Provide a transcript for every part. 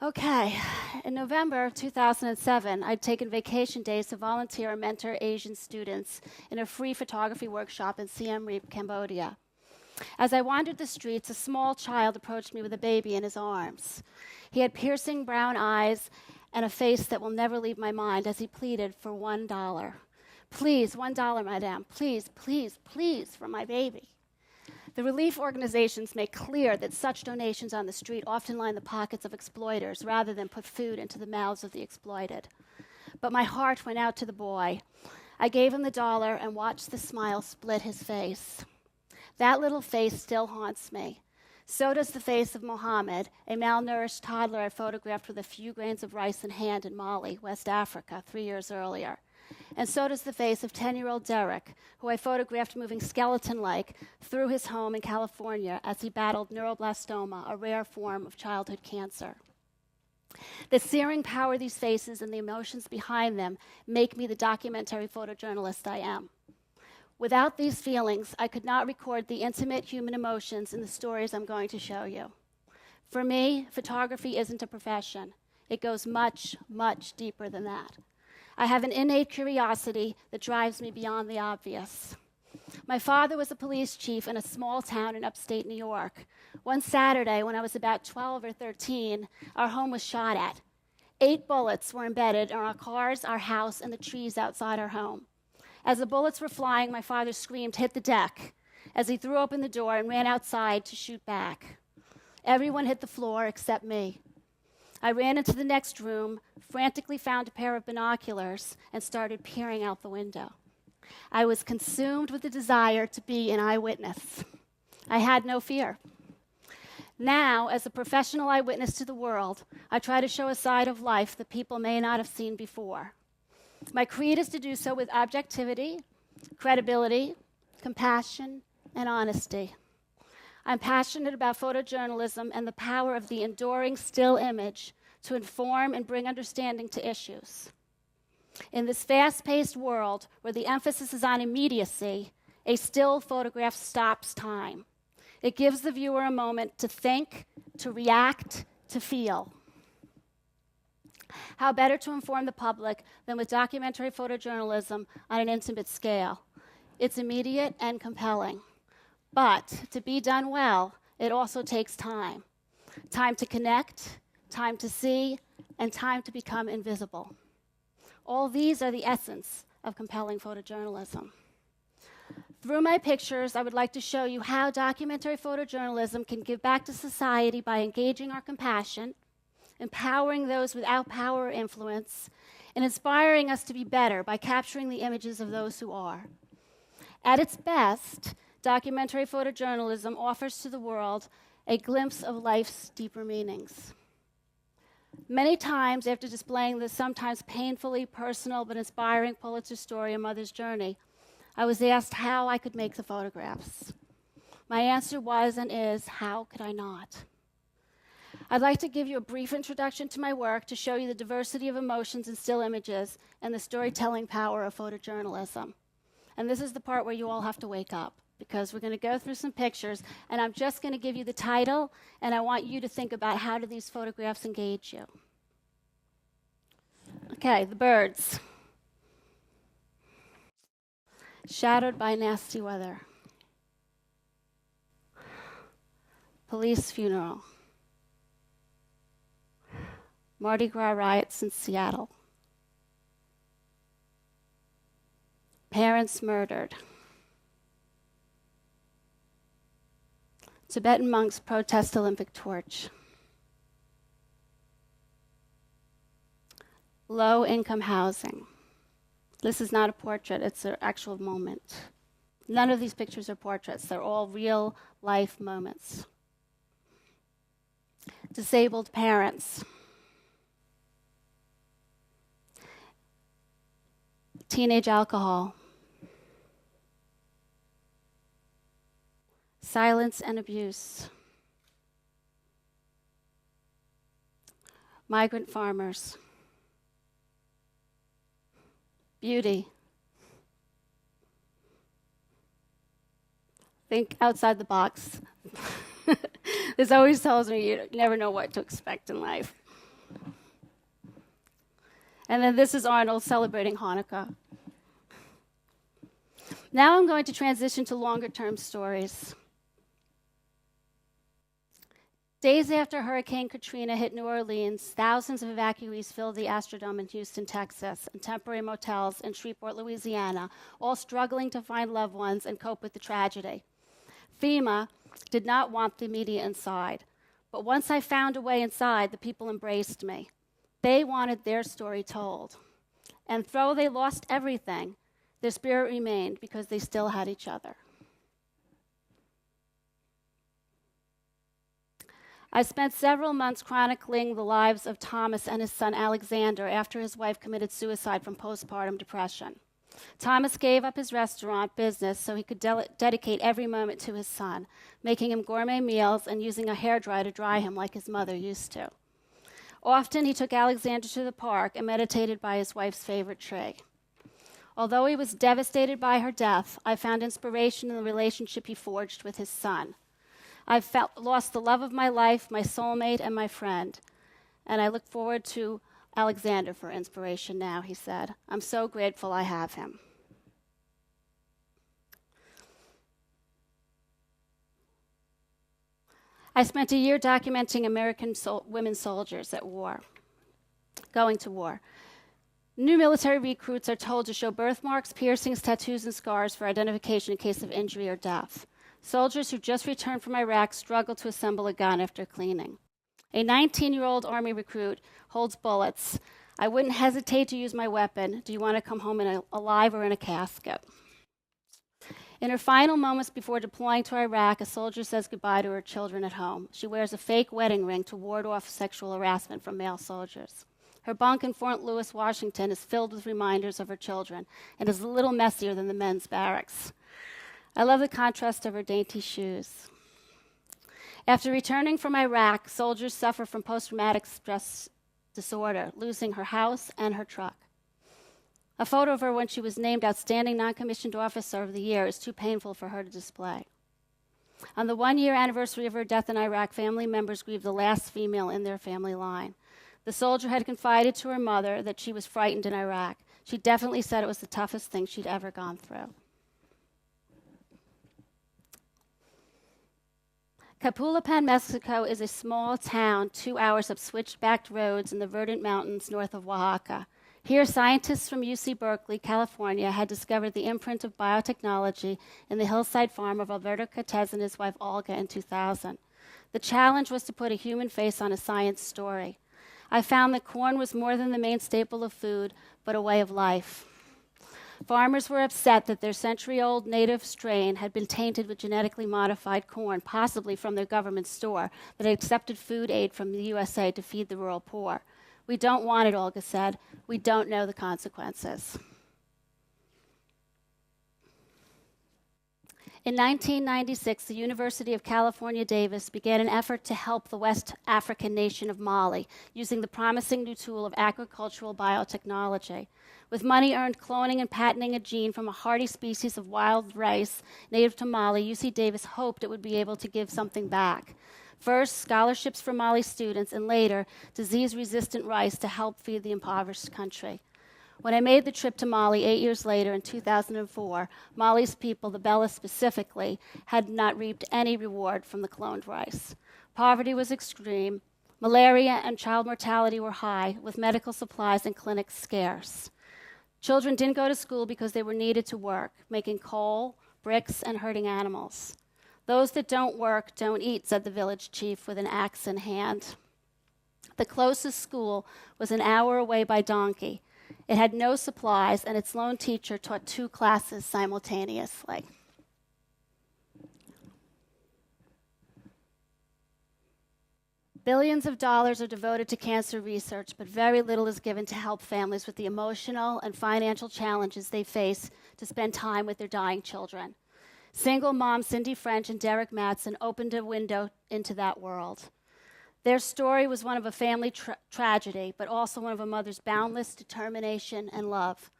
Okay, in November 2007, I'd taken vacation days to volunteer and mentor Asian students in a free photography workshop in Siem Reap, Cambodia. As I wandered the streets, a small child approached me with a baby in his arms. He had piercing brown eyes and a face that will never leave my mind as he pleaded for $1. Please, $1, madame, please, please, please, for my baby. The relief organizations make clear that such donations on the street often line the pockets of exploiters rather than put food into the mouths of the exploited. But my heart went out to the boy. I gave him the dollar and watched the smile split his face. That little face still haunts me. So does the face of Mohammed, a malnourished toddler I photographed with a few grains of rice in hand in Mali, West Africa, 3 years earlier. And so does the face of 10-year-old Derek, who I photographed moving skeleton-like through his home in California as he battled neuroblastoma, a rare form of childhood cancer. The searing power of these faces and the emotions behind them make me the documentary photojournalist I am. Without these feelings, I could not record the intimate human emotions in the stories I'm going to show you. For me, photography isn't a profession. It goes much, much deeper than that. I have an innate curiosity that drives me beyond the obvious. My father was a police chief in a small town in upstate New York. One Saturday, when I was about 12 or 13, our home was shot at. 8 bullets were embedded in our cars, our house, and the trees outside our home. As the bullets were flying, my father screamed, "Hit the deck," as he threw open the door and ran outside to shoot back. Everyone hit the floor except me. I ran into the next room, frantically found a pair of binoculars, and started peering out the window. I was consumed with the desire to be an eyewitness. I had no fear. Now, as a professional eyewitness to the world, I try to show a side of life that people may not have seen before. My creed is to do so with objectivity, credibility, compassion, and honesty. I'm passionate about photojournalism and the power of the enduring still image to inform and bring understanding to issues. In this fast-paced world where the emphasis is on immediacy, a still photograph stops time. It gives the viewer a moment to think, to react, to feel. How better to inform the public than with documentary photojournalism on an intimate scale? It's immediate and compelling. But to be done well, it also takes time. Time to connect, time to see, and time to become invisible. All these are the essence of compelling photojournalism. Through my pictures, I would like to show you how documentary photojournalism can give back to society by engaging our compassion, empowering those without power or influence, and inspiring us to be better by capturing the images of those who are. At its best, documentary photojournalism offers to the world a glimpse of life's deeper meanings. Many times, after displaying the sometimes painfully personal but inspiring Pulitzer story, A Mother's Journey, I was asked how I could make the photographs. My answer was and is, how could I not? I'd like to give you a brief introduction to my work to show you the diversity of emotions in still images and the storytelling power of photojournalism. And this is the part where you all have to wake up, because we're going to go through some pictures, and I'm just going to give you the title, and I want you to think about how do these photographs engage you. Okay, the birds. Shadowed by nasty weather. Police funeral. Mardi Gras riots in Seattle. Parents murdered. Tibetan monks protest Olympic torch. Low-income housing. This is not a portrait, it's an actual moment. None of these pictures are portraits, they're all real-life moments. Disabled parents. Teenage alcohol. Silence and abuse. Migrant farmers. Beauty. Think outside the box. This always tells me you never know what to expect in life. And then this is Arnold celebrating Hanukkah. Now I'm going to transition to longer-term stories. Days after Hurricane Katrina hit New Orleans, thousands of evacuees filled the Astrodome in Houston, Texas, and temporary motels in Shreveport, Louisiana, all struggling to find loved ones and cope with the tragedy. FEMA did not want the media inside, but once I found a way inside, the people embraced me. They wanted their story told. And though they lost everything, their spirit remained because they still had each other. I spent several months chronicling the lives of Thomas and his son Alexander after his wife committed suicide from postpartum depression. Thomas gave up his restaurant business so he could dedicate every moment to his son, making him gourmet meals and using a hairdryer to dry him like his mother used to. Often he took Alexander to the park and meditated by his wife's favorite tree. Although he was devastated by her death, I found inspiration in the relationship he forged with his son. I've lost the love of my life, my soulmate, and my friend. And I look forward to Alexander for inspiration now, he said. I'm so grateful I have him. I spent a year documenting American women soldiers at war, going to war. New military recruits are told to show birthmarks, piercings, tattoos, and scars for identification in case of injury or death. Soldiers who just returned from Iraq struggle to assemble a gun after cleaning. A 19-year-old Army recruit holds bullets. I wouldn't hesitate to use my weapon. Do you want to come home alive or in a casket? In her final moments before deploying to Iraq, a soldier says goodbye to her children at home. She wears a fake wedding ring to ward off sexual harassment from male soldiers. Her bunk in Fort Lewis, Washington is filled with reminders of her children and is a little messier than the men's barracks. I love the contrast of her dainty shoes. After returning from Iraq, soldiers suffer from post-traumatic stress disorder, losing her house and her truck. A photo of her when she was named Outstanding Non-Commissioned Officer of the Year is too painful for her to display. On the one-year anniversary of her death in Iraq, family members grieved the last female in their family line. The soldier had confided to her mother that she was frightened in Iraq. She definitely said it was the toughest thing she'd ever gone through. Capulapan, Mexico is a small town 2 hours up switch-backed roads in the verdant mountains north of Oaxaca. Here, scientists from UC Berkeley, California, had discovered the imprint of biotechnology in the hillside farm of Alberto Cortez and his wife Olga in 2000. The challenge was to put a human face on a science story. I found that corn was more than the main staple of food, but a way of life. Farmers were upset that their century-old native strain had been tainted with genetically modified corn, possibly from their government store, that had accepted food aid from the USA to feed the rural poor. We don't want it, Olga said. We don't know the consequences. In 1996, the University of California, Davis began an effort to help the West African nation of Mali using the promising new tool of agricultural biotechnology. With money earned cloning and patenting a gene from a hardy species of wild rice native to Mali, UC Davis hoped it would be able to give something back. First, scholarships for Mali students, and later, disease-resistant rice to help feed the impoverished country. When I made the trip to Mali 8 years later in 2004, Mali's people, the Bella specifically, had not reaped any reward from the cloned rice. Poverty was extreme. Malaria and child mortality were high, with medical supplies and clinics scarce. Children didn't go to school because they were needed to work, making coal, bricks, and herding animals. Those that don't work don't eat, said the village chief with an axe in hand. The closest school was an hour away by donkey. It had no supplies, and its lone teacher taught 2 classes simultaneously. Billions of dollars are devoted to cancer research, but very little is given to help families with the emotional and financial challenges they face to spend time with their dying children. Single moms Cindy French and Derek Mattson opened a window into that world. Their story was one of a family tragedy, but also one of a mother's boundless determination and love.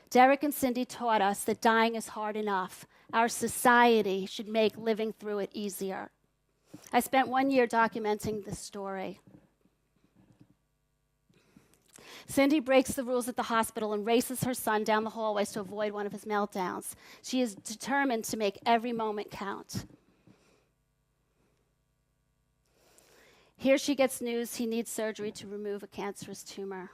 Derek and Cindy taught us that dying is hard enough. Our society should make living through it easier. I spent 1 year documenting this story. Cindy breaks the rules at the hospital and races her son down the hallways to avoid one of his meltdowns. She is determined to make every moment count. Here she gets news he needs surgery to remove a cancerous tumor.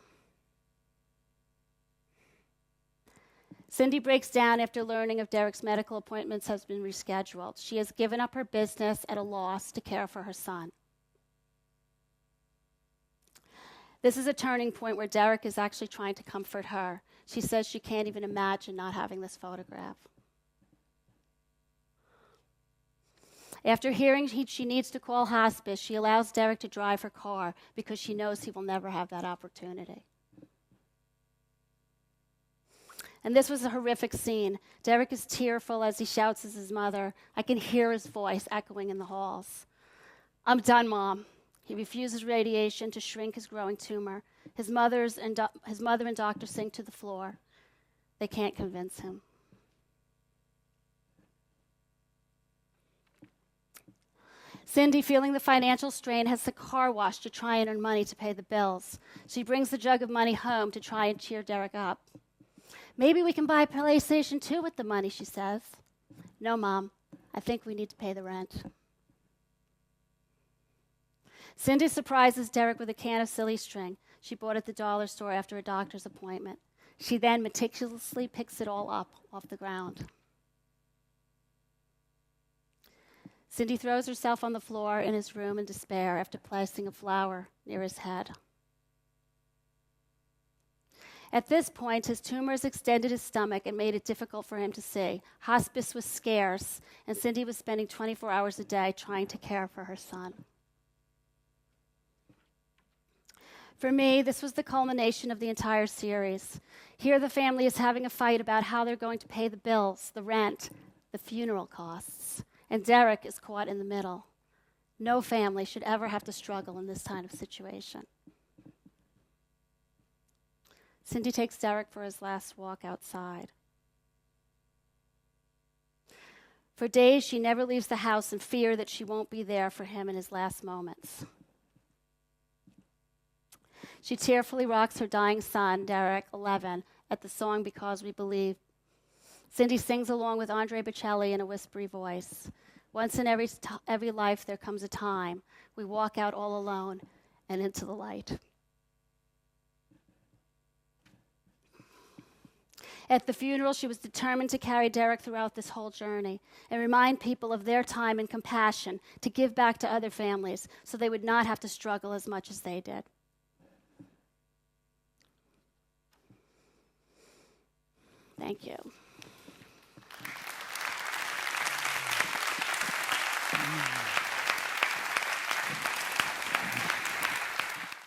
Cindy breaks down after learning of Derek's medical appointments has been rescheduled. She has given up her business at a loss to care for her son. This is a turning point where Derek is actually trying to comfort her. She says she can't even imagine not having this photograph. After hearing she needs to call hospice, she allows Derek to drive her car because she knows he will never have that opportunity. And this was a horrific scene. Derek is tearful as he shouts at his mother. I can hear his voice echoing in the halls. I'm done, Mom. He refuses radiation to shrink his growing tumor. His mother and doctor sink to the floor. They can't convince him. Cindy, feeling the financial strain, has the car wash to try and earn money to pay the bills. She brings the jug of money home to try and cheer Derek up. Maybe we can buy a PlayStation 2 with the money, she says. No, Mom. I think we need to pay the rent. Cindy surprises Derek with a can of silly string she bought at the dollar store after a doctor's appointment. She then meticulously picks it all up off the ground. Cindy throws herself on the floor in his room in despair after placing a flower near his head. At this point, his tumors extended his stomach and made it difficult for him to see. Hospice was scarce, and Cindy was spending 24 hours a day trying to care for her son. For me, this was the culmination of the entire series. Here the family is having a fight about how they're going to pay the bills, the rent, the funeral costs. And Derek is caught in the middle. No family should ever have to struggle in this kind of situation. Cindy takes Derek for his last walk outside. For days, she never leaves the house in fear that she won't be there for him in his last moments. She tearfully rocks her dying son, Derek, 11, at the song Because We Believe. Cindy sings along with Andre Bocelli in a whispery voice. Once in every life there comes a time we walk out all alone and into the light. At the funeral, she was determined to carry Derek throughout this whole journey and remind people of their time and compassion to give back to other families so they would not have to struggle as much as they did. Thank you.